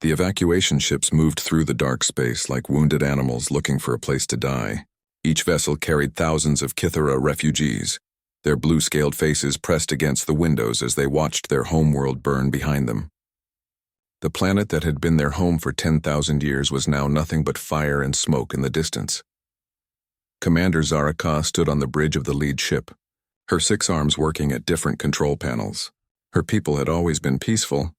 The evacuation ships moved through the dark space like wounded animals looking for a place to die. Each vessel carried thousands of Kythera refugees, their blue-scaled faces pressed against the windows as they watched their homeworld burn behind them. The planet that had been their home for 10,000 years was now nothing but fire and smoke in the distance. Commander Zaraka stood on the bridge of the lead ship, her 6 arms working at different control panels. Her people had always been peaceful.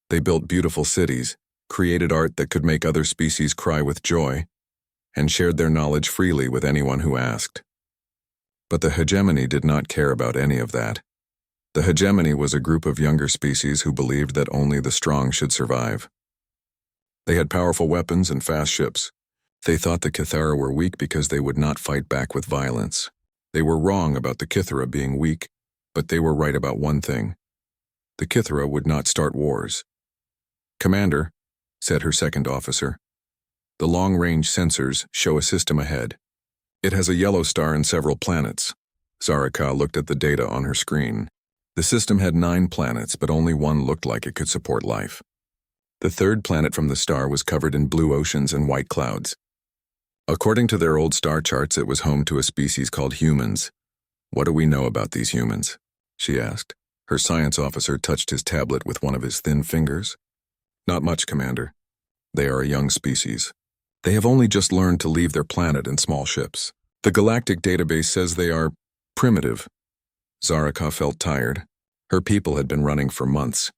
They built beautiful cities, created art that could make other species cry with joy, and shared their knowledge freely with anyone who asked. But the hegemony did not care about any of that. The hegemony was a group of younger species who believed that only the strong should survive. They had powerful weapons and fast ships. They thought the Kythera were weak because they would not fight back with violence. They were wrong about the Kythera being weak, but they were right about one thing. The Kythera would not start wars. "Commander," said her second officer, "the long-range sensors show a system ahead. It has a yellow star and several planets." Zaraka looked at the data on her screen. The system had 9 planets, but only one looked like it could support life. The third planet from the star was covered in blue oceans and white clouds. According to their old star charts, it was home to a species called humans. "What do we know about these humans?" she asked. Her science officer touched his tablet with one of his thin fingers. "Not much, Commander. They are a young species. They have only just learned to leave their planet in small ships. The Galactic database says they are primitive." Zaraka felt tired. Her people had been running for months.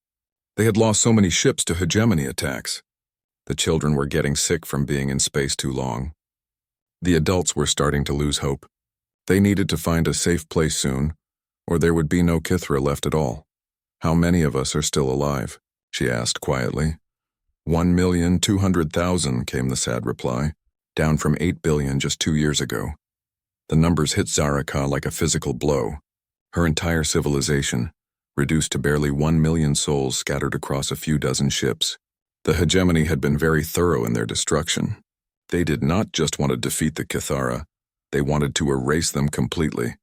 They had lost so many ships to hegemony attacks. The children were getting sick from being in space too long. The adults were starting to lose hope. They needed to find a safe place soon, or there would be no Kythera left at all. "How many of us are still alive?" she asked quietly. 1,200,000, came the sad reply, down from 8 billion just 2 years ago. The numbers hit Zaraka like a physical blow. Her entire civilization, reduced to barely 1 million souls scattered across a few dozen ships. The hegemony had been very thorough in their destruction. They did not just want to defeat the Kythera, they wanted to erase them completely.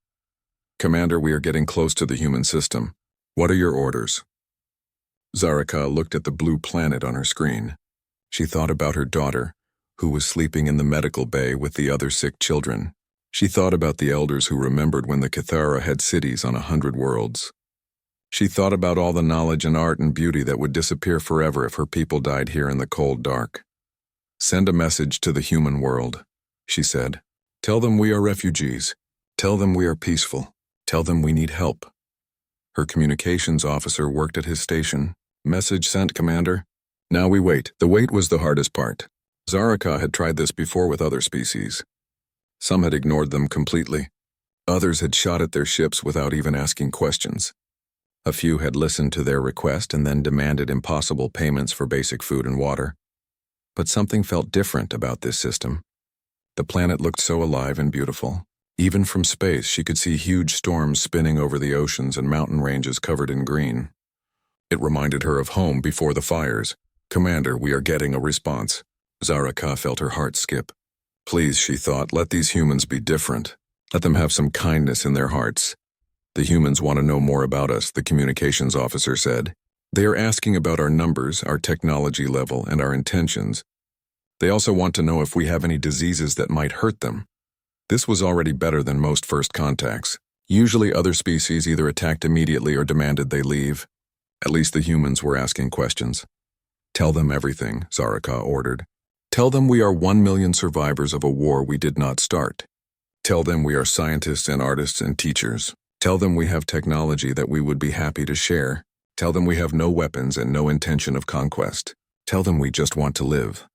"Commander, we are getting close to the human system. What are your orders?" Zaraka looked at the blue planet on her screen. She thought about her daughter, who was sleeping in the medical bay with the other sick children. She thought about the elders who remembered when the Kythera had cities on 100 worlds. She thought about all the knowledge and art and beauty that would disappear forever if her people died here in the cold dark. "Send a message to the human world," she said. "Tell them we are refugees. Tell them we are peaceful. Tell them we need help." Her communications officer worked at his station. "Message sent, Commander." Now we wait. The wait was the hardest part. Zaraka had tried this before with other species. Some had ignored them completely. Others had shot at their ships without even asking questions. A few had listened to their request and then demanded impossible payments for basic food and water. But something felt different about this system. The planet looked so alive and beautiful. Even from space, she could see huge storms spinning over the oceans and mountain ranges covered in green. It reminded her of home before the fires. "Commander, we are getting a response." Zaraka felt her heart skip. Please, she thought, let these humans be different. Let them have some kindness in their hearts. "The humans want to know more about us," the communications officer said. "They are asking about our numbers, our technology level, and our intentions. They also want to know if we have any diseases that might hurt them." This was already better than most first contacts. Usually other species either attacked immediately or demanded they leave. At least the humans were asking questions. "Tell them everything," Zaraka ordered. "Tell them we are 1 million survivors of a war we did not start. Tell them we are scientists and artists and teachers. Tell them we have technology that we would be happy to share. Tell them we have no weapons and no intention of conquest. Tell them we just want to live."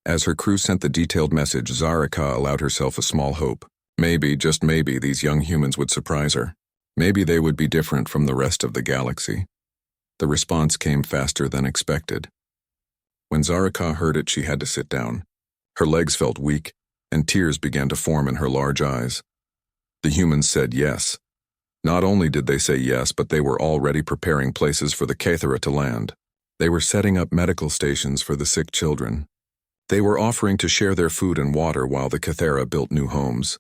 As her crew sent the detailed message, Zaraka allowed herself a small hope. Maybe, just maybe, these young humans would surprise her. Maybe they would be different from the rest of the galaxy. The response came faster than expected. When Zaraka heard it, she had to sit down. Her legs felt weak, and tears began to form in her large eyes. The humans said yes. Not only did they say yes, but they were already preparing places for the Kythera to land. They were setting up medical stations for the sick children. They were offering to share their food and water while the Kythera built new homes.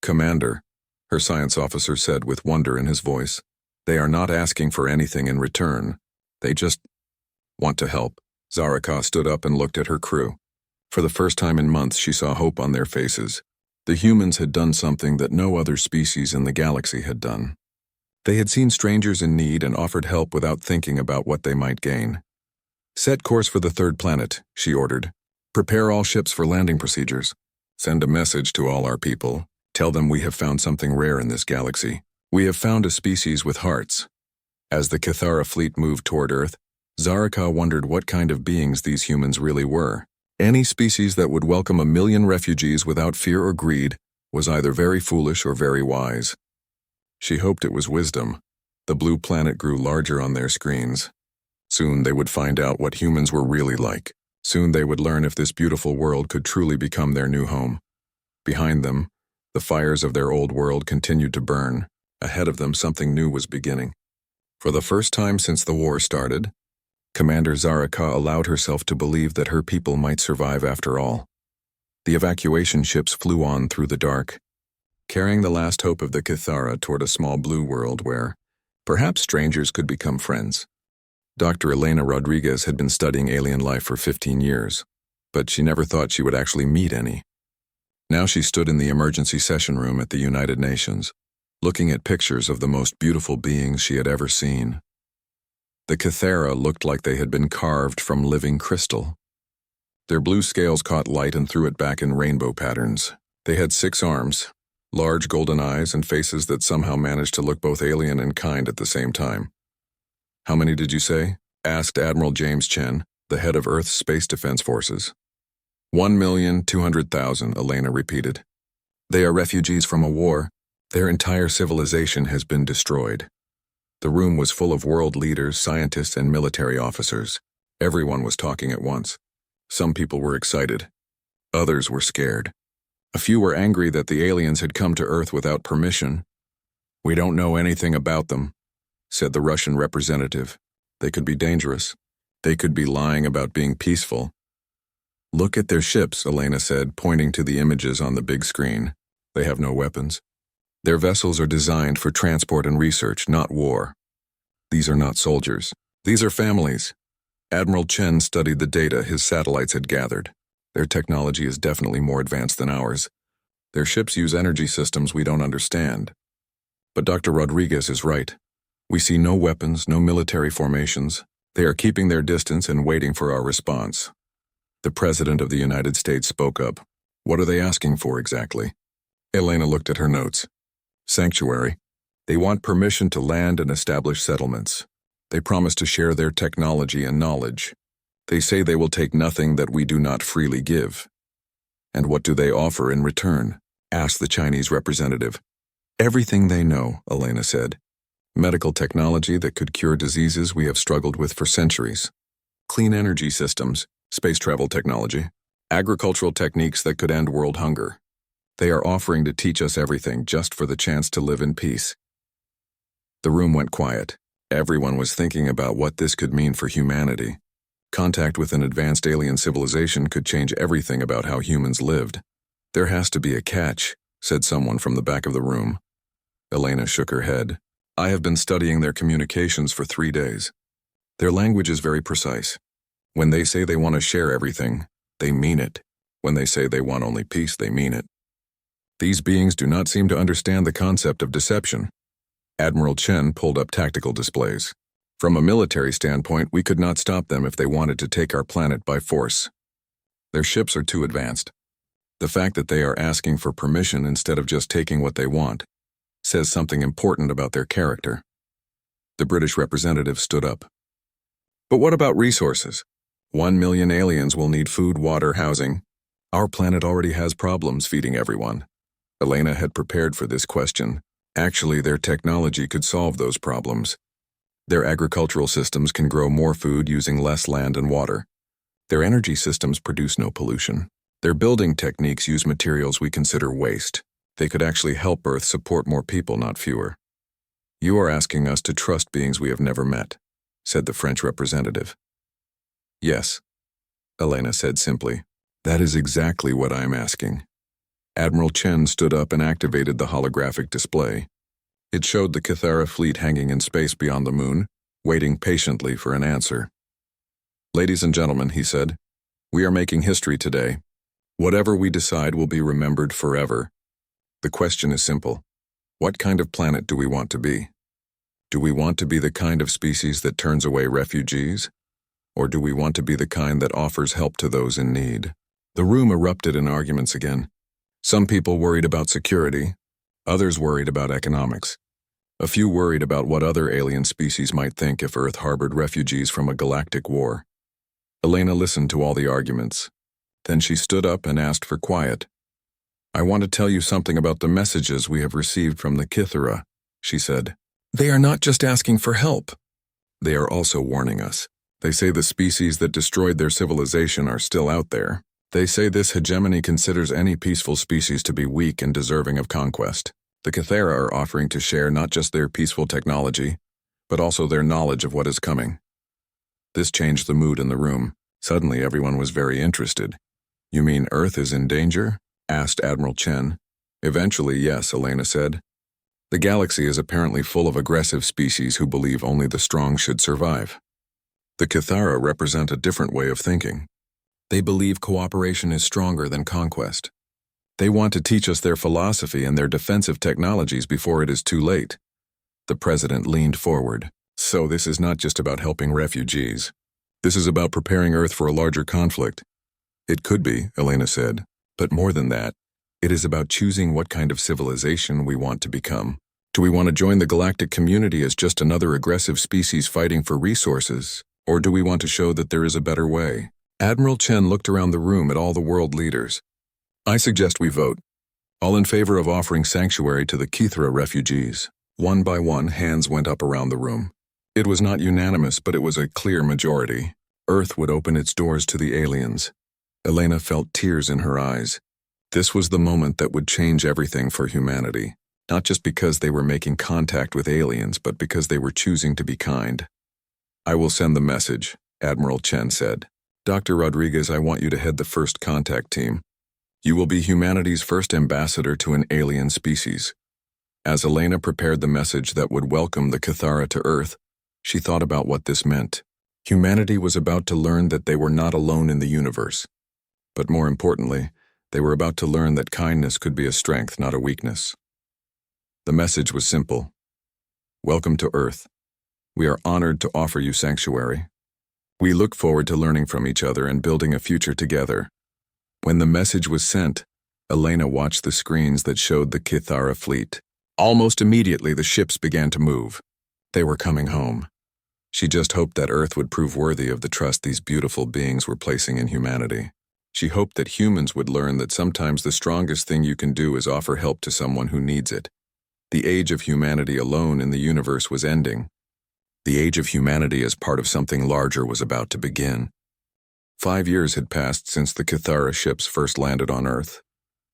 "Commander," her science officer said with wonder in his voice, "they are not asking for anything in return. They just want to help." Zaraka stood up and looked at her crew. For the first time in months, she saw hope on their faces. The humans had done something that no other species in the galaxy had done. They had seen strangers in need and offered help without thinking about what they might gain. "Set course for the third planet," she ordered. "Prepare all ships for landing procedures. Send a message to all our people. Tell them we have found something rare in this galaxy. We have found a species with hearts." As the Cathara fleet moved toward Earth, Zaraka wondered what kind of beings these humans really were. Any species that would welcome 1,000,000 refugees without fear or greed was either very foolish or very wise. She hoped it was wisdom. The blue planet grew larger on their screens. Soon they would find out what humans were really like. Soon they would learn if this beautiful world could truly become their new home. Behind them, the fires of their old world continued to burn. Ahead of them, something new was beginning. For the first time since the war started, Commander Zaraka allowed herself to believe that her people might survive after all. The evacuation ships flew on through the dark, carrying the last hope of the Cathara toward a small blue world where, perhaps, strangers could become friends. Dr. Elena Rodriguez had been studying alien life for 15 years, but she never thought she would actually meet any. Now she stood in the emergency session room at the United Nations, looking at pictures of the most beautiful beings she had ever seen. The Cathara looked like they had been carved from living crystal. Their blue scales caught light and threw it back in rainbow patterns. They had 6 arms, large golden eyes, and faces that somehow managed to look both alien and kind at the same time. "How many did you say?" asked Admiral James Chen, the head of Earth's Space Defense Forces. 1,200,000, Elena repeated. "They are refugees from a war. Their entire civilization has been destroyed." The room was full of world leaders, scientists, and military officers. Everyone was talking at once. Some people were excited. Others were scared. A few were angry that the aliens had come to Earth without permission. "We don't know anything about them," said the Russian representative. "They could be dangerous. They could be lying about being peaceful." "Look at their ships," Elena said, pointing to the images on the big screen. "They have no weapons. Their vessels are designed for transport and research, not war. These are not soldiers. These are families." Admiral Chen studied the data his satellites had gathered. Their technology is definitely more advanced than ours. Their ships use energy systems we don't understand. But Dr. Rodriguez is right. We see no weapons, no military formations. They are keeping their distance and waiting for our response. The President of the United States spoke up. "What are they asking for exactly?" Elena looked at her notes. "Sanctuary. They want permission to land and establish settlements. They promise to share their technology and knowledge. They say they will take nothing that we do not freely give." "And what do they offer in return?" asked the Chinese representative. "Everything they know," Elena said. "Medical technology that could cure diseases we have struggled with for centuries. Clean energy systems, space travel technology, agricultural techniques that could end world hunger. They are offering to teach us everything just for the chance to live in peace." The room went quiet. Everyone was thinking about what this could mean for humanity. Contact with an advanced alien civilization could change everything about how humans lived. "There has to be a catch," said someone from the back of the room. Elena shook her head. "I have been studying their communications for 3 days. Their language is very precise. When they say they want to share everything, they mean it. When they say they want only peace, they mean it. These beings do not seem to understand the concept of deception." Admiral Chen pulled up tactical displays. "From a military standpoint, we could not stop them if they wanted to take our planet by force. Their ships are too advanced. The fact that they are asking for permission instead of just taking what they want says something important about their character." The British representative stood up. "But what about resources? 1,000,000 aliens will need food, water, housing. Our planet already has problems feeding everyone." Elena had prepared for this question. Actually, their technology could solve those problems. Their agricultural systems can grow more food using less land and water. Their energy systems produce no pollution. Their building techniques use materials we consider waste. They could actually help Earth support more people, not fewer. "You are asking us to trust beings we have never met," said the French representative. "Yes," Elena said simply. "That is exactly what I am asking." Admiral Chen stood up and activated the holographic display. It showed the Cathara fleet hanging in space beyond the moon, waiting patiently for an answer. Ladies and gentlemen, he said, we are making history today. Whatever we decide will be remembered forever. The question is simple. What kind of planet do we want to be? Do we want to be the kind of species that turns away refugees? Or do we want to be the kind that offers help to those in need? The room erupted in arguments again. Some people worried about security, others worried about economics. A few worried about what other alien species might think if Earth harbored refugees from a galactic war. Elena listened to all the arguments. Then she stood up and asked for quiet. I want to tell you something about the messages we have received from the Kythera, she said. They are not just asking for help. They are also warning us. They say the species that destroyed their civilization are still out there. They say this hegemony considers any peaceful species to be weak and deserving of conquest. The Kythera are offering to share not just their peaceful technology, but also their knowledge of what is coming. This changed the mood in the room. Suddenly everyone was very interested. You mean Earth is in danger? Asked Admiral Chen. Eventually, yes, Elena said. The galaxy is apparently full of aggressive species who believe only the strong should survive. The Kythera represent a different way of thinking. They believe cooperation is stronger than conquest. They want to teach us their philosophy and their defensive technologies before it is too late. The president leaned forward. So this is not just about helping refugees. This is about preparing Earth for a larger conflict. It could be, Elena said, but more than that, it is about choosing what kind of civilization we want to become. Do we want to join the galactic community as just another aggressive species fighting for resources, or do we want to show that there is a better way? Admiral Chen looked around the room at all the world leaders. I suggest we vote. All in favor of offering sanctuary to the Kythera refugees. One by one, hands went up around the room. It was not unanimous, but it was a clear majority. Earth would open its doors to the aliens. Elena felt tears in her eyes. This was the moment that would change everything for humanity, not just because they were making contact with aliens, but because they were choosing to be kind. I will send the message, Admiral Chen said. Dr. Rodriguez, I want you to head the first contact team. You will be humanity's first ambassador to an alien species. As Elena prepared the message that would welcome the Kythera to Earth, she thought about what this meant. Humanity was about to learn that they were not alone in the universe. But more importantly, they were about to learn that kindness could be a strength, not a weakness. The message was simple. Welcome to Earth. We are honored to offer you sanctuary. We look forward to learning from each other and building a future together. When the message was sent, Elena watched the screens that showed the Kythera fleet. Almost immediately, the ships began to move. They were coming home. She just hoped that Earth would prove worthy of the trust these beautiful beings were placing in humanity. She hoped that humans would learn that sometimes the strongest thing you can do is offer help to someone who needs it. The age of humanity alone in the universe was ending. The age of humanity as part of something larger was about to begin. 5 years had passed since the Kythera ships first landed on Earth.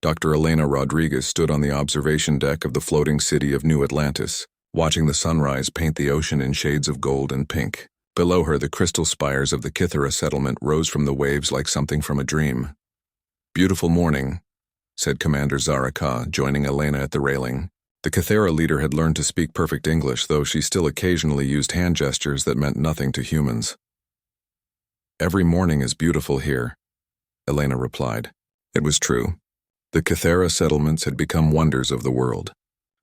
Dr. Elena Rodriguez stood on the observation deck of the floating city of New Atlantis, watching the sunrise paint the ocean in shades of gold and pink. Below her, the crystal spires of the Kythera settlement rose from the waves like something from a dream. Beautiful morning, said Commander Zaraka, joining Elena at the railing. The Kythera leader had learned to speak perfect English, though she still occasionally used hand gestures that meant nothing to humans. Every morning is beautiful here, Elena replied. It was true. The Kythera settlements had become wonders of the world.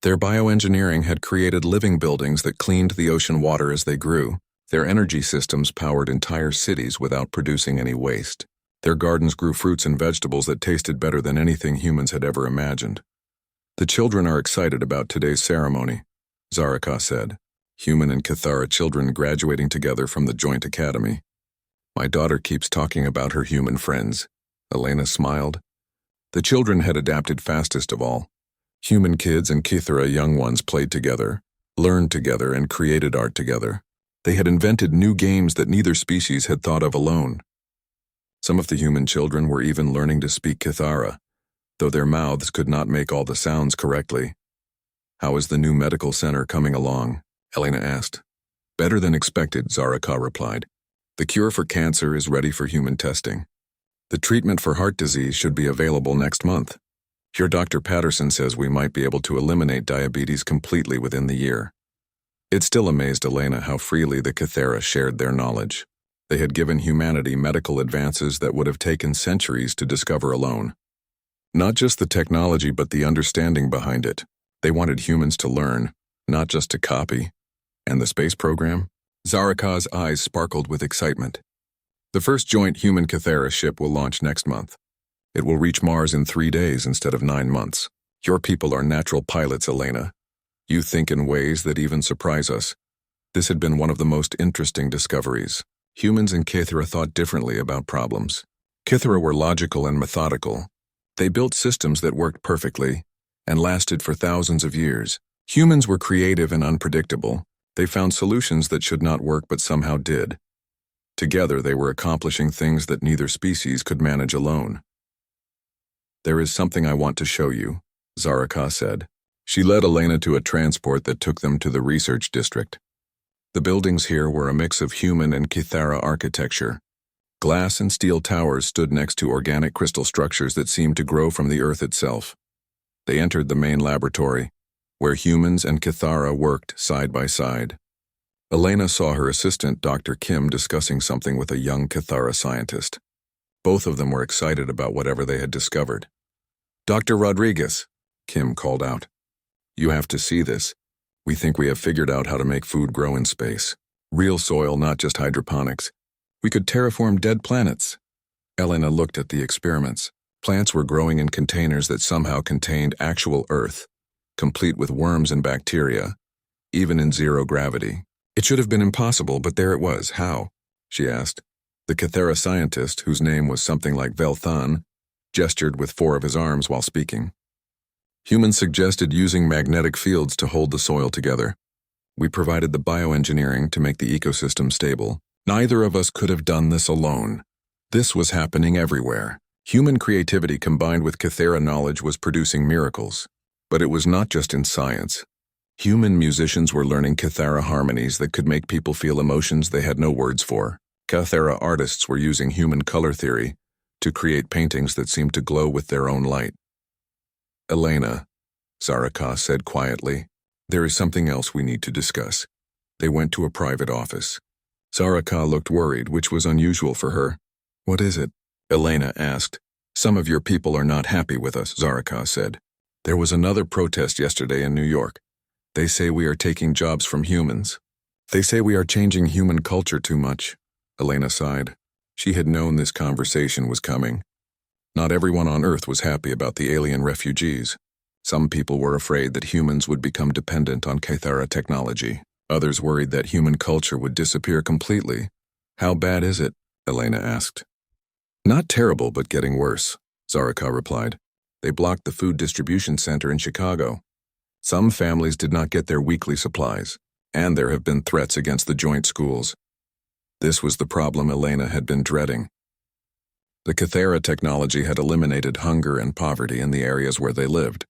Their bioengineering had created living buildings that cleaned the ocean water as they grew. Their energy systems powered entire cities without producing any waste. Their gardens grew fruits and vegetables that tasted better than anything humans had ever imagined. The children are excited about today's ceremony, Zaraka said. Human and Kythera children graduating together from the joint academy. My daughter keeps talking about her human friends. Elena smiled. The children had adapted fastest of all. Human kids and Kythera young ones played together, learned together, and created art together. They had invented new games that neither species had thought of alone. Some of the human children were even learning to speak Kythera, though their mouths could not make all the sounds correctly. How is the new medical center coming along? Elena asked. Better than expected, Zaraka replied. The cure for cancer is ready for human testing. The treatment for heart disease should be available next month. Your Dr. Patterson says we might be able to eliminate diabetes completely within the year. It still amazed Elena how freely the Kythera shared their knowledge. They had given humanity medical advances that would have taken centuries to discover alone. Not just the technology, but the understanding behind it. They wanted humans to learn, not just to copy. And the space program? Zaraka's eyes sparkled with excitement. The first joint human Kythera ship will launch next month. It will reach Mars in 3 days instead of 9 months. Your people are natural pilots, Elena. You think in ways that even surprise us. This had been one of the most interesting discoveries. Humans and Kythera thought differently about problems. Kythera were logical and methodical. They built systems that worked perfectly and lasted for thousands of years. Humans were creative and unpredictable. They found solutions that should not work but somehow did. Together, they were accomplishing things that neither species could manage alone. "There is something I want to show you," Zaraka said. She led Elena to a transport that took them to the research district. The buildings here were a mix of human and Kythera architecture. Glass and steel towers stood next to organic crystal structures that seemed to grow from the earth itself. They entered the main laboratory, where humans and Kythera worked side by side. Elena saw her assistant, Dr. Kim, discussing something with a young Kythera scientist. Both of them were excited about whatever they had discovered. "Dr. Rodriguez," Kim called out. "You have to see this. We think we have figured out how to make food grow in space. Real soil, not just hydroponics. We could terraform dead planets." Elena looked at the experiments. Plants were growing in containers that somehow contained actual Earth, complete with worms and bacteria, even in zero gravity. "It should have been impossible, but there it was. How?" she asked. The Kythera scientist, whose name was something like Velthan, gestured with 4 of his arms while speaking. "Humans suggested using magnetic fields to hold the soil together. We provided the bioengineering to make the ecosystem stable. Neither of us could have done this alone. This was happening everywhere. Human creativity combined with Kythera knowledge was producing miracles. But it was not just in science. Human musicians were learning Kythera harmonies that could make people feel emotions they had no words for. Kythera artists were using human color theory to create paintings that seemed to glow with their own light." "Elena," Zaraka said quietly, "there is something else we need to discuss." They went to a private office. Zaraka looked worried, which was unusual for her. "What is it?" Elena asked. "Some of your people are not happy with us," Zaraka said. "There was another protest yesterday in New York. They say we are taking jobs from humans. They say we are changing human culture too much." Elena sighed. She had known this conversation was coming. Not everyone on Earth was happy about the alien refugees. Some people were afraid that humans would become dependent on Kythera technology. Others worried that human culture would disappear completely. "How bad is it?" Elena asked. "Not terrible, but getting worse," Zaraka replied. "They blocked the food distribution center in Chicago. Some families did not get their weekly supplies, and there have been threats against the joint schools." This was the problem Elena had been dreading. The Kythera technology had eliminated hunger and poverty in the areas where they lived.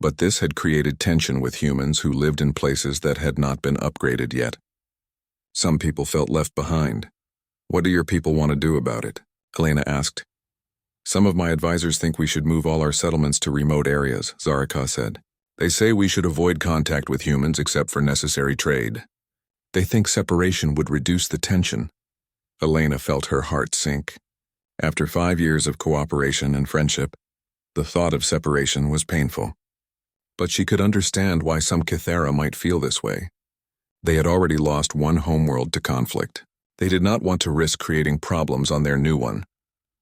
But this had created tension with humans who lived in places that had not been upgraded yet. Some people felt left behind. "What do your people want to do about it?" Elena asked. "Some of my advisors think we should move all our settlements to remote areas," Zaraka said. "They say we should avoid contact with humans except for necessary trade. They think separation would reduce the tension." Elena felt her heart sink. After 5 years of cooperation and friendship, the thought of separation was painful. But she could understand why some Kythera might feel this way. They had already lost one homeworld to conflict. They did not want to risk creating problems on their new one.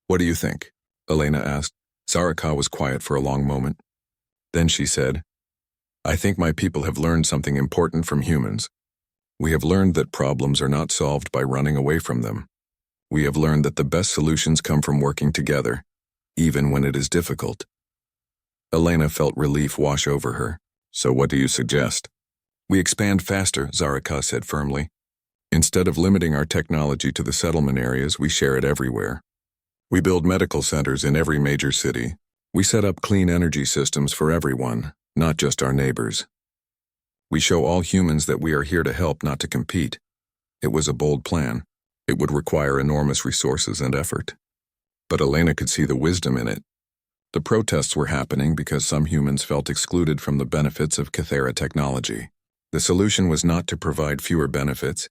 "What do you think?" Elena asked. Zaraka was quiet for a long moment. Then she said, "I think my people have learned something important from humans. We have learned that problems are not solved by running away from them. We have learned that the best solutions come from working together, even when it is difficult." Elena felt relief wash over her. "So what do you suggest?" "We expand faster," Zaraka said firmly. "Instead of limiting our technology to the settlement areas, we share it everywhere. We build medical centers in every major city. We set up clean energy systems for everyone, not just our neighbors. We show all humans that we are here to help, not to compete." It was a bold plan. It would require enormous resources and effort. But Elena could see the wisdom in it. The protests were happening because some humans felt excluded from the benefits of Kythera technology. The solution was not to provide fewer benefits,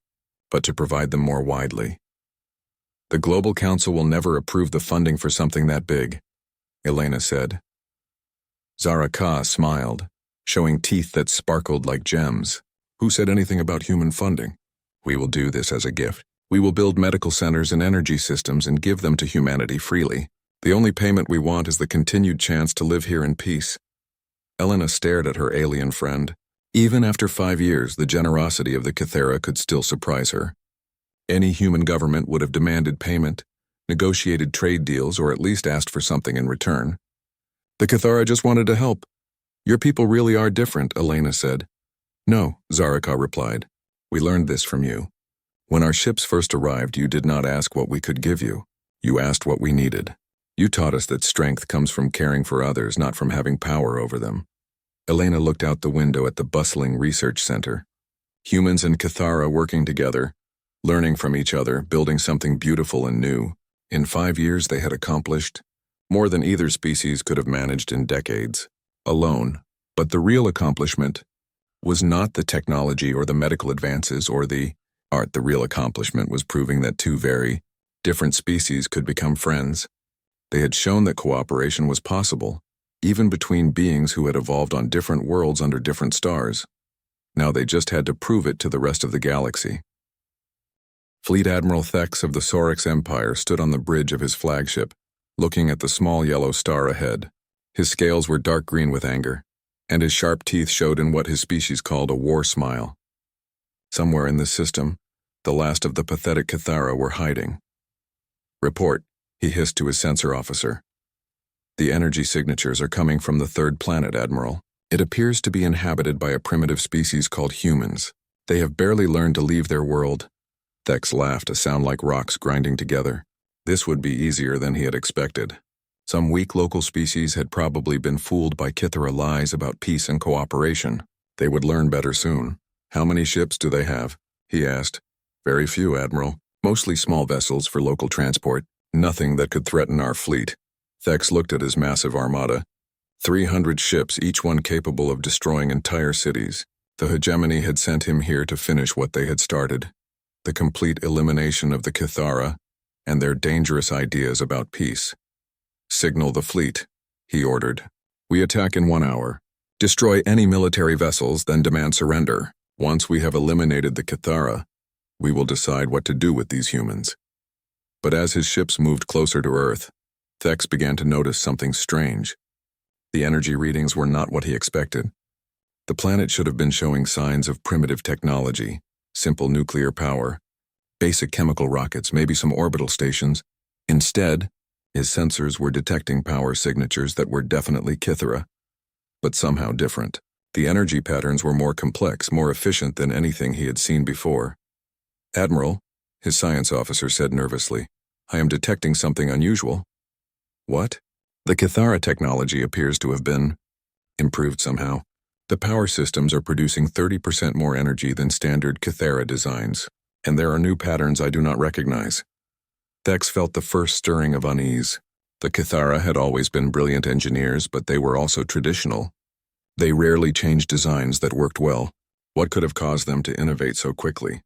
but to provide them more widely. The Global Council will never approve the funding for something that big, Elena said. Zara Ka smiled, showing teeth that sparkled like gems. Who said anything about human funding? We will do this as a gift. We will build medical centers and energy systems and give them to humanity freely. The only payment we want is the continued chance to live here in peace. Elena stared at her alien friend. Even after 5 years, the generosity of the Kythera could still surprise her. Any human government would have demanded payment, negotiated trade deals, or at least asked for something in return. The Kythera just wanted to help. Your people really are different, Elena said. No, Zaraka replied. We learned this from you. When our ships first arrived, you did not ask what we could give you. You asked what we needed. You taught us that strength comes from caring for others, not from having power over them. Elena looked out the window at the bustling research center. Humans and Kythera working together, learning from each other, building something beautiful and new. In 5 years, they had accomplished more than either species could have managed in decades, alone. But the real accomplishment was not the technology or the medical advances or the art. The real accomplishment was proving that two very different species could become friends. They had shown that cooperation was possible, even between beings who had evolved on different worlds under different stars. Now they just had to prove it to the rest of the galaxy. Fleet Admiral Thex of the Sorix Empire stood on the bridge of his flagship, looking at the small yellow star ahead. His scales were dark green with anger, and his sharp teeth showed in what his species called a war smile. Somewhere in this system, the last of the pathetic Kythera were hiding. Report, he hissed to his sensor officer. The energy signatures are coming from the third planet, Admiral. It appears to be inhabited by a primitive species called humans. They have barely learned to leave their world. Thex laughed, a sound like rocks grinding together. This would be easier than he had expected. Some weak local species had probably been fooled by Kythera lies about peace and cooperation. They would learn better soon. How many ships do they have? He asked. Very few, Admiral. Mostly small vessels for local transport. Nothing that could threaten our fleet. Thex looked at his massive armada. 300 ships, each one capable of destroying entire cities. The hegemony had sent him here to finish what they had started. The complete elimination of the Kythera and their dangerous ideas about peace. Signal the fleet, he ordered. We attack in 1 hour. Destroy any military vessels, then demand surrender. Once we have eliminated the Kythera, we will decide what to do with these humans. But as his ships moved closer to Earth, Thex began to notice something strange. The energy readings were not what he expected. The planet should have been showing signs of primitive technology, simple nuclear power, basic chemical rockets, maybe some orbital stations. Instead, his sensors were detecting power signatures that were definitely Kythera, but somehow different. The energy patterns were more complex, more efficient than anything he had seen before. Admiral, his science officer said nervously, I am detecting something unusual. What? The Kythera technology appears to have been improved somehow. The power systems are producing 30% more energy than standard Kythera designs, and there are new patterns I do not recognize. Thex felt the first stirring of unease. The Kythera had always been brilliant engineers, but they were also traditional. They rarely changed designs that worked well. What could have caused them to innovate so quickly?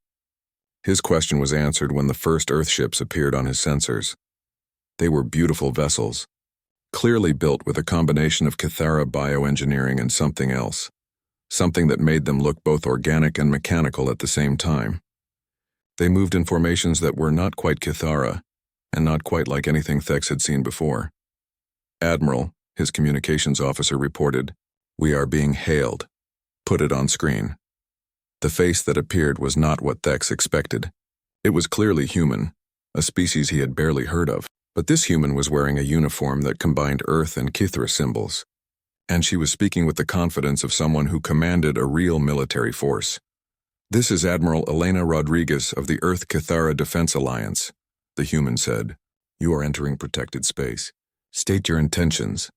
His question was answered when the first Earth ships appeared on his sensors. They were beautiful vessels, clearly built with a combination of Kythera bioengineering and something else, something that made them look both organic and mechanical at the same time. They moved in formations that were not quite Kythera, and not quite like anything Thex had seen before. Admiral, his communications officer reported, we are being hailed. Put it on screen. The face that appeared was not what Thex expected. It was clearly human, a species he had barely heard of. But this human was wearing a uniform that combined Earth and Kythera symbols, and she was speaking with the confidence of someone who commanded a real military force. This is Admiral Elena Rodriguez of the Earth Kythera Defense Alliance, the human said. You are entering protected space. State your intentions.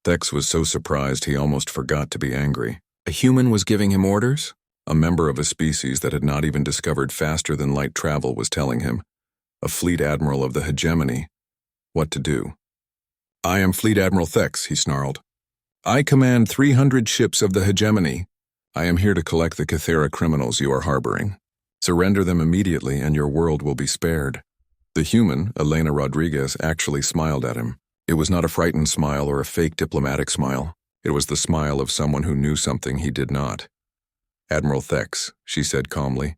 Thex was so surprised he almost forgot to be angry. A human was giving him orders? A member of a species that had not even discovered faster-than-light travel was telling him. A fleet admiral of the hegemony. What to do. I am Fleet Admiral Thex, he snarled. I command 300 ships of the hegemony. I am here to collect the Kythera criminals you are harboring. Surrender them immediately and your world will be spared. The The human, Elena Rodriguez, actually smiled at him. It was not a frightened smile or a fake diplomatic smile. It was the smile of someone who knew something he did not. "Admiral Thex," she said calmly,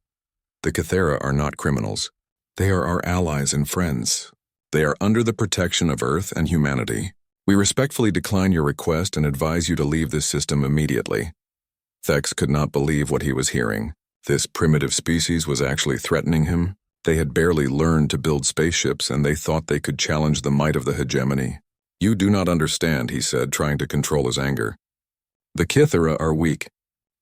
"the Cathera are not criminals. They are our allies and friends. They are under the protection of Earth and humanity. We respectfully decline your request and advise you to leave this system immediately." Thex could not believe what he was hearing. This primitive species was actually threatening him. They had barely learned to build spaceships, and they thought they could challenge the might of the hegemony. "You do not understand," he said, trying to control his anger. "The Cathera are weak.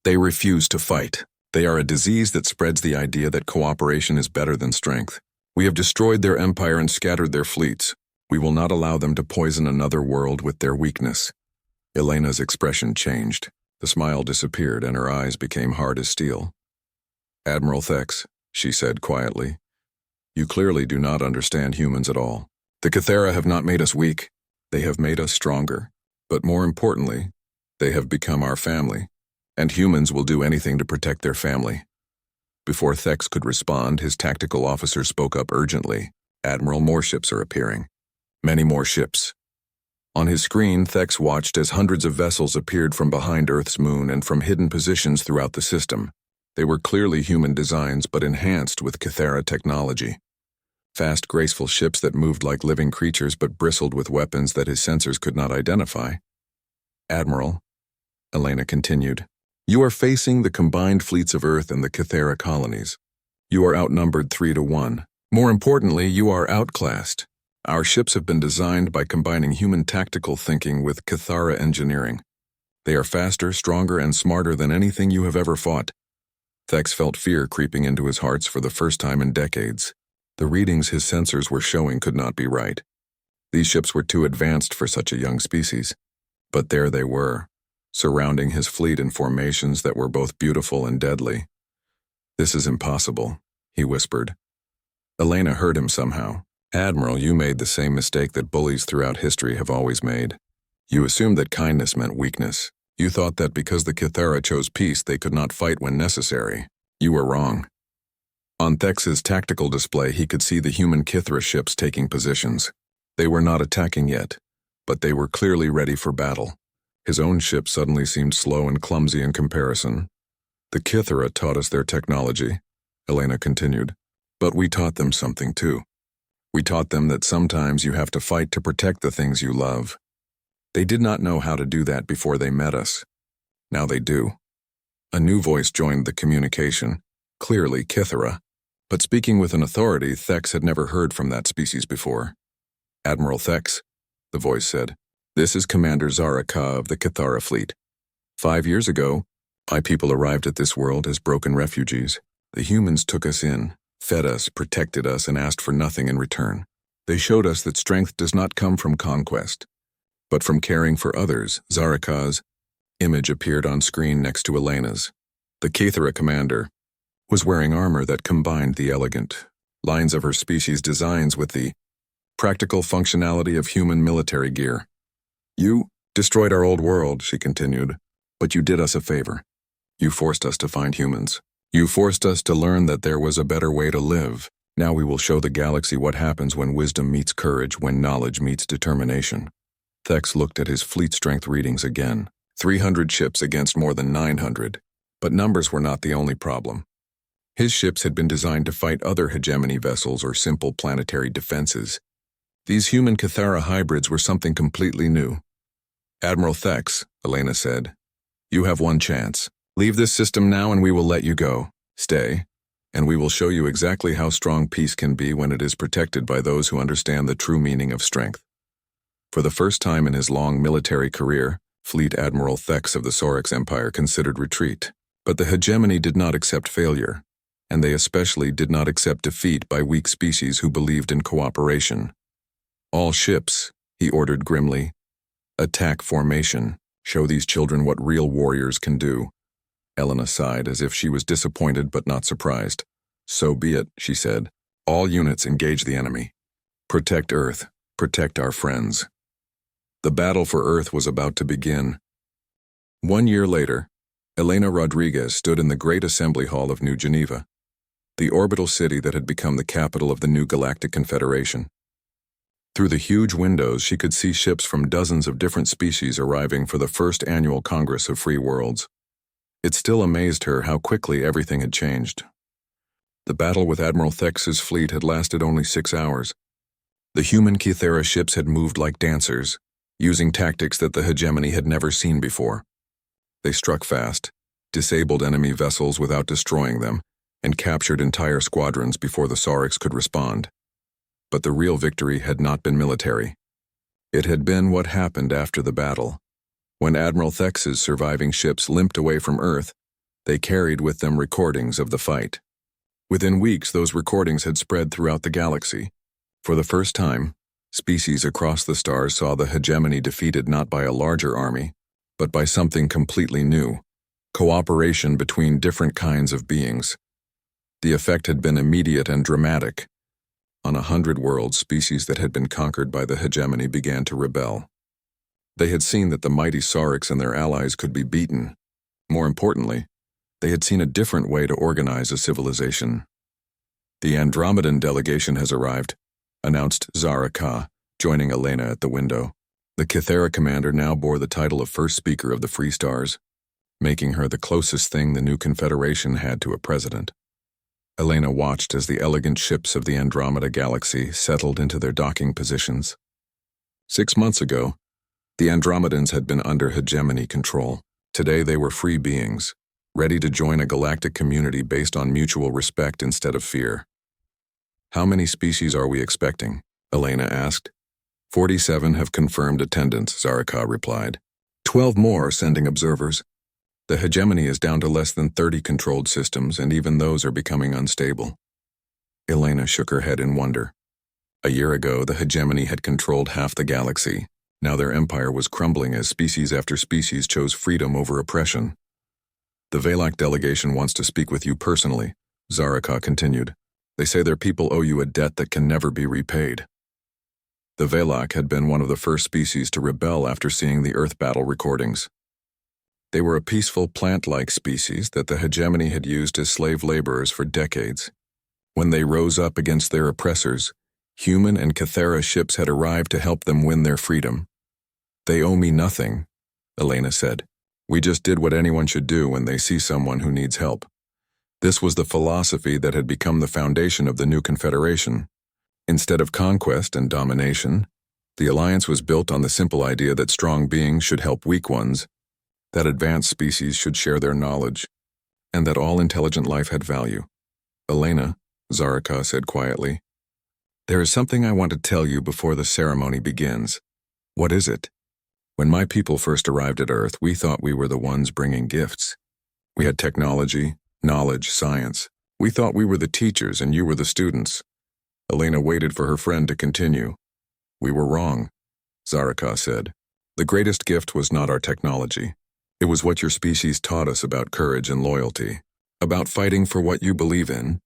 They refuse to fight. They are a disease that spreads the idea that cooperation is better than strength. We have destroyed their empire and scattered their fleets. We will not allow them to poison another world with their weakness." Elena's expression changed. The smile disappeared and her eyes became hard as steel. "Admiral Thex," she said quietly, "you clearly do not understand humans at all. The Cathera have not made us weak. They have made us stronger. But more importantly, they have become our family, and humans will do anything to protect their family." Before Thex could respond, his tactical officer spoke up urgently. "Admiral, more ships are appearing. Many more ships." On his screen, Thex watched as hundreds of vessels appeared from behind Earth's moon and from hidden positions throughout the system. They were clearly human designs, but enhanced with Cathera technology. Fast, graceful ships that moved like living creatures but bristled with weapons that his sensors could not identify. "Admiral," Elena continued, "you are facing the combined fleets of Earth and the Cathera colonies. You are outnumbered 3-1. More importantly, you are outclassed. Our ships have been designed by combining human tactical thinking with Cathera engineering. They are faster, stronger, and smarter than anything you have ever fought." Thex felt fear creeping into his heart for the first time in decades. The readings his sensors were showing could not be right. These ships were too advanced for such a young species. But there they were, surrounding his fleet in formations that were both beautiful and deadly. "This is impossible," he whispered. Elena heard him somehow. "Admiral, you made the same mistake that bullies throughout history have always made. You assumed that kindness meant weakness. You thought that because the Cathera chose peace, they could not fight when necessary. You were wrong." On Thex's tactical display, he could see the human Cathera ships taking positions. They were not attacking yet, but they were clearly ready for battle. His own ship suddenly seemed slow and clumsy in comparison. "The Cathera taught us their technology," Elena continued, "but we taught them something too. We taught them that sometimes you have to fight to protect the things you love. They did not know how to do that before they met us. Now they do." A new voice joined the communication, clearly Cathera, but speaking with an authority Thex had never heard from that species before. "Admiral Thex," the voice said, "this is Commander Zaraka of the Cathera fleet. 5 years ago, my people arrived at this world as broken refugees. The humans took us in, fed us, protected us, and asked for nothing in return. They showed us that strength does not come from conquest, but from caring for others." Zaraka's image appeared on screen next to Elena's. The Cathera commander was wearing armor that combined the elegant lines of her species' designs with the practical functionality of human military gear. "You destroyed our old world," she continued, "but you did us a favor. You forced us to find humans. You forced us to learn that there was a better way to live. Now we will show the galaxy what happens when wisdom meets courage, when knowledge meets determination." Thex looked at his fleet strength readings again. 300 ships against more than 900. But numbers were not the only problem. His ships had been designed to fight other hegemony vessels or simple planetary defenses. These human Cathera hybrids were something completely new. "Admiral Thex," Elena said, "you have one chance. Leave this system now and we will let you go. Stay, and we will show you exactly how strong peace can be when it is protected by those who understand the true meaning of strength." For the first time in his long military career, Fleet Admiral Thex of the Sorix Empire considered retreat. But the hegemony did not accept failure, and they especially did not accept defeat by weak species who believed in cooperation. "All ships," he ordered grimly. "Attack formation. Show these children what real warriors can do." Elena sighed as if she was disappointed but not surprised. "So be it," she said. "All units engage the enemy. Protect Earth. Protect our friends." The battle for Earth was about to begin. 1 year later, Elena Rodriguez stood in the Great Assembly Hall of New Geneva. the orbital city that had become the capital of the new Galactic Confederation. Through the huge windows, she could see ships from dozens of different species arriving for the first annual Congress of Free Worlds. It still amazed her how quickly everything had changed. The battle with Admiral Thex's fleet had lasted only 6 hours. The human Kythera ships had moved like dancers, using tactics that the hegemony had never seen before. They struck fast, disabled enemy vessels without destroying them, and captured entire squadrons before the Saurics could respond. But the real victory had not been military. It had been what happened after the battle. When Admiral Thex's surviving ships limped away from Earth, they carried with them recordings of the fight. Within weeks, those recordings had spread throughout the galaxy. For the first time, species across the stars saw the hegemony defeated not by a larger army, but by something completely new: cooperation between different kinds of beings. The effect had been immediate and dramatic. On 100 worlds, species that had been conquered by the hegemony began to rebel. They had seen that the mighty Saurics and their allies could be beaten. More importantly, they had seen a different way to organize a civilization. "The Andromedan delegation has arrived," announced Zara Ka, joining Elena at the window. The Kythera commander now bore the title of First Speaker of the Free Stars, making her the closest thing the new Confederation had to a president. Elena watched as the elegant ships of the Andromeda galaxy settled into their docking positions. 6 months ago, the Andromedans had been under hegemony control. Today they were free beings, ready to join a galactic community based on mutual respect instead of fear. "How many species are we expecting?" Elena asked. 47 have confirmed attendance," Zaraka replied. 12 more are sending observers. The hegemony is down to less than 30 controlled systems, and even those are becoming unstable. Elena shook her head in wonder. A year ago, the hegemony had controlled half the galaxy. Now their empire was crumbling as species after species chose freedom over oppression. "The Valak delegation wants to speak with you personally," Zaraka continued. "They say their people owe you a debt that can never be repaid." The Valak had been one of the first species to rebel after seeing the Earth battle recordings. They were a peaceful plant-like species that the hegemony had used as slave laborers for decades. When they rose up against their oppressors, human and Kythera ships had arrived to help them win their freedom. "They owe me nothing," Elena said. "We just did what anyone should do when they see someone who needs help." This was the philosophy that had become the foundation of the new Confederation. Instead of conquest and domination, the alliance was built on the simple idea that strong beings should help weak ones, that advanced species should share their knowledge, and that all intelligent life had value. "Elena," Zaraka said quietly, "there is something I want to tell you before the ceremony begins." "What is it?" "When my people first arrived at Earth, we thought we were the ones bringing gifts. We had technology, knowledge, science. We thought we were the teachers and you were the students." Elena waited for her friend to continue. "We were wrong," Zaraka said. "The greatest gift was not our technology. It was what your species taught us about courage and loyalty, about fighting for what you believe in,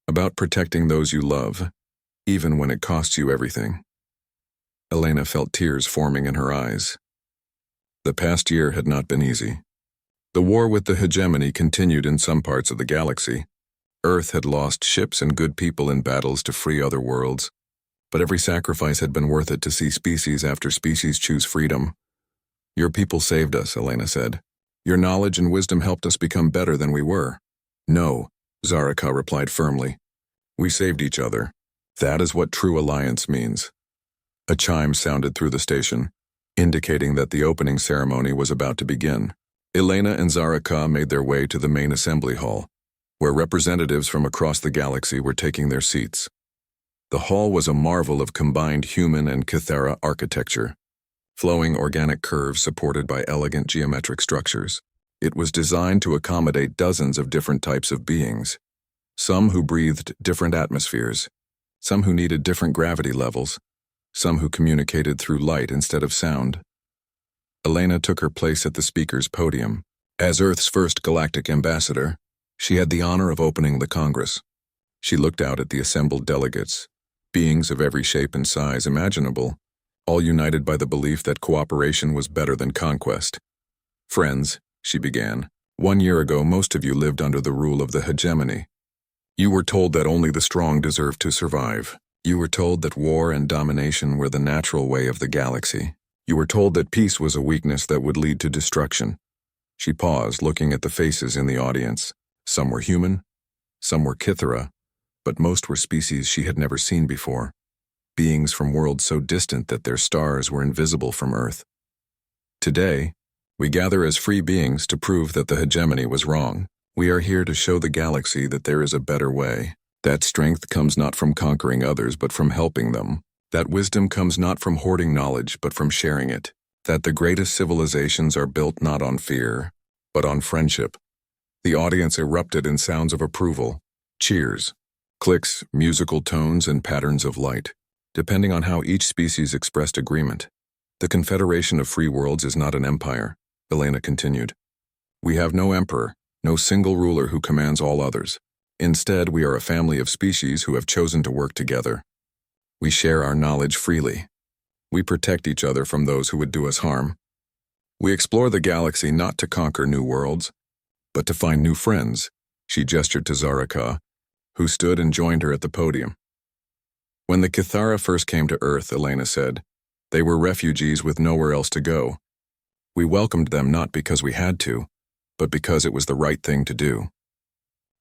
about protecting those you love, even when it costs you everything." Elena felt tears forming in her eyes. The past year had not been easy. The war with the hegemony continued in some parts of the galaxy. Earth had lost ships and good people in battles to free other worlds, but every sacrifice had been worth it to see species after species choose freedom. "Your people saved us," Elena said. "Your knowledge and wisdom helped us become better than we were." "No," Zaraka replied firmly. "We saved each other. That is what true alliance means." A chime sounded through the station, indicating that the opening ceremony was about to begin. Elena and Zaraka made their way to the main assembly hall, where representatives from across the galaxy were taking their seats. The hall was a marvel of combined human and Kythera architecture. Flowing organic curves supported by elegant geometric structures. It was designed to accommodate dozens of different types of beings, some who breathed different atmospheres, some who needed different gravity levels, some who communicated through light instead of sound. Elena took her place at the speaker's podium. As Earth's first galactic ambassador, she had the honor of opening the Congress. She looked out at the assembled delegates, beings of every shape and size imaginable, all united by the belief that cooperation was better than conquest. "Friends," she began, "1 year ago most of you lived under the rule of the hegemony. You were told that only the strong deserved to survive. You were told that war and domination were the natural way of the galaxy. You were told that peace was a weakness that would lead to destruction. She paused, looking at the faces in the audience. Some were human, some were Kythera, but most were species she had never seen before. Beings from worlds so distant that their stars were invisible from Earth. Today, we gather as free beings to prove that the hegemony was wrong. We are here to show the galaxy that there is a better way. That strength comes not from conquering others, but from helping them. That wisdom comes not from hoarding knowledge, but from sharing it. That the greatest civilizations are built not on fear, but on friendship. The audience erupted in sounds of approval, cheers, clicks, musical tones, and patterns of light, depending on how each species expressed agreement. The Confederation of Free Worlds is not an empire, Elena continued. We have no emperor, no single ruler who commands all others. Instead, we are a family of species who have chosen to work together. We share our knowledge freely. We protect each other from those who would do us harm. We explore the galaxy not to conquer new worlds, but to find new friends. She gestured to Zaraka, who stood and joined her at the podium. When the Kythera first came to Earth, Elena said, they were refugees with nowhere else to go. We welcomed them not because we had to, but because it was the right thing to do.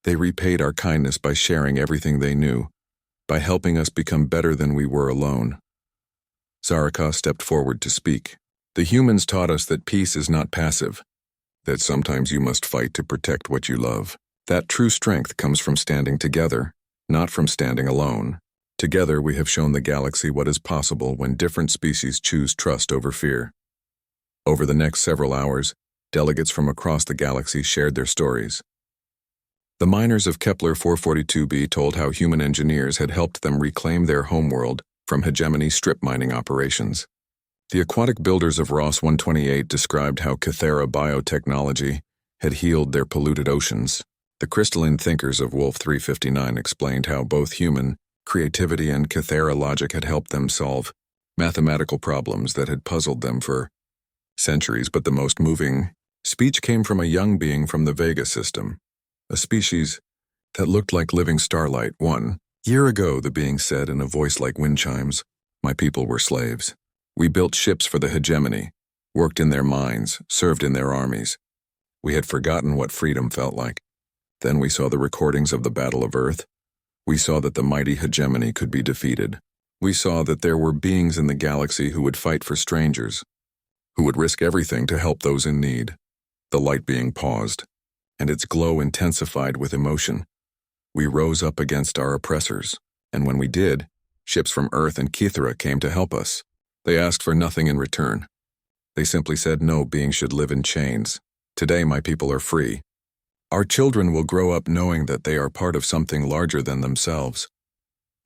They repaid our kindness by sharing everything they knew, by helping us become better than we were alone. Zaraka stepped forward to speak. The humans taught us that peace is not passive, that sometimes you must fight to protect what you love. That true strength comes from standing together, not from standing alone. Together we have shown the galaxy what is possible when different species choose trust over fear. Over the next several hours, delegates from across the galaxy shared their stories. The miners of Kepler 442b told how human engineers had helped them reclaim their homeworld from hegemony strip mining operations. The aquatic builders of Ross 128 described how Kythera biotechnology had healed their polluted oceans. The crystalline thinkers of Wolf 359 explained how both human creativity and Kythera logic had helped them solve mathematical problems that had puzzled them for centuries, but the most moving speech came from a young being from the Vega system, a species that looked like living starlight. 1 year ago, the being said in a voice like wind chimes, my people were slaves. We built ships for the hegemony, worked in their mines, served in their armies. We had forgotten what freedom felt like. Then we saw the recordings of the Battle of Earth. We saw that the mighty hegemony could be defeated. We saw that there were beings in the galaxy who would fight for strangers, who would risk everything to help those in need. The light being paused, and its glow intensified with emotion. We rose up against our oppressors, and when we did, ships from Earth and Kythera came to help us. They asked for nothing in return. They simply said no being should live in chains. Today my people are free. Our children will grow up knowing that they are part of something larger than themselves.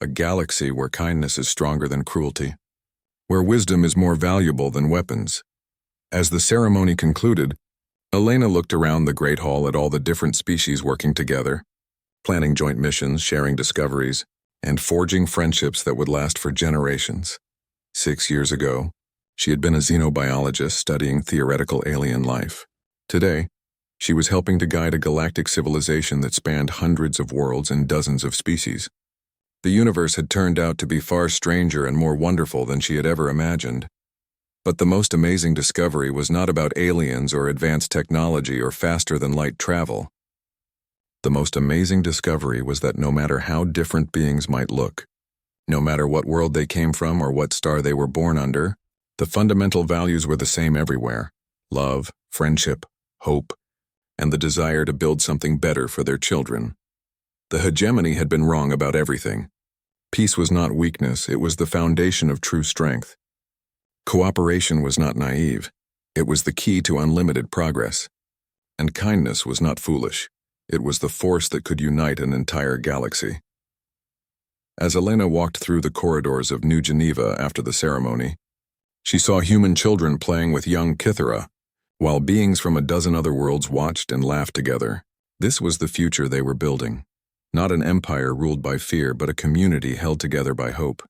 A galaxy where kindness is stronger than cruelty, where wisdom is more valuable than weapons. As the ceremony concluded, Elena looked around the Great Hall at all the different species working together, planning joint missions, sharing discoveries, and forging friendships that would last for generations. 6 years ago, she had been a xenobiologist studying theoretical alien life. Today, she was helping to guide a galactic civilization that spanned hundreds of worlds and dozens of species. The universe had turned out to be far stranger and more wonderful than she had ever imagined. But the most amazing discovery was not about aliens or advanced technology or faster-than-light travel. The most amazing discovery was that no matter how different beings might look, no matter what world they came from or what star they were born under, the fundamental values were the same everywhere: love, friendship, hope, and the desire to build something better for their children. The hegemony had been wrong about everything. Peace was not weakness, it was the foundation of true strength. Cooperation was not naive, it was the key to unlimited progress. And kindness was not foolish, it was the force that could unite an entire galaxy. As Elena walked through the corridors of New Geneva after the ceremony, she saw human children playing with young Kythera, while beings from a dozen other worlds watched and laughed together. This was the future they were building. Not an empire ruled by fear, but a community held together by hope.